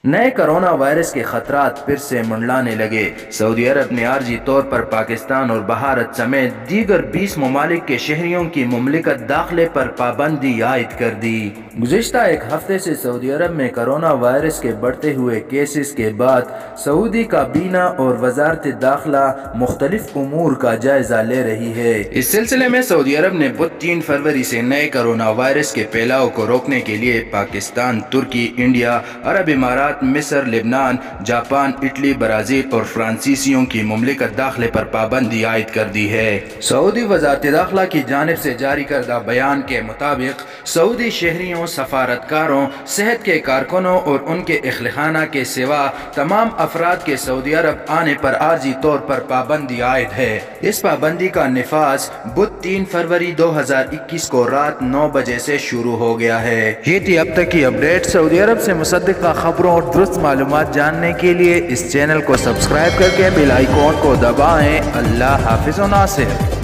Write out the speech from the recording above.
نئے corona virus کے خطرات پھر سے منڈلانے لگے۔ سعودی عرب نے عارضی طور پر پاکستان اور بھارت سمیت دیگر 20 ممالک کے شہریوں کی مملکت داخلے پر پابندی عائد کر دی۔ گزشتہ ایک ہفتے سے سعودی عرب میں کرونا وائرس کے بڑھتے ہوئے کیسز کے بعد سعودی کابینہ اور وزارت داخلہ مختلف امور کا جائزہ لے رہی ہے۔ اس سلسلے میں سعودی عرب نے بدھ 3 فروری سے نئے کرونا وائرس کے پھیلاؤ کو روکنے کے لیے پاکستان، ترکی، انڈیا، عرب امارات، مصر، لبنان، جاپان، اٹلی، برازیل اور فرانسیسیوں کی مملکت داخلے پر پابندی عائد کر دی ہے۔ سعودی وزارت داخلہ کی جانب سے جاری کردہ بیان کے مطابق سعودی شہریوں، سفارتکاروں، صحت کے کارکنوں اور ان کے اہل خانہ کے سوا تمام افراد کے سعودی عرب آنے پر عارضی طور پر پابندی عائد ہے۔ اس پابندی کا نفاذ بدھ 3 فروری 2021 کو رات 9 بجے سے شروع ہو گیا ہے۔ یہ تھی اب تک کی اپڈیٹ۔ سعودی عرب سے مصدقہ خبروں اور درست معلومات جاننے کے لیے اس چینل کو سبسکرائب کر کے بیل آئیکن کو دبائیں۔ اللہ حافظ و ناصر۔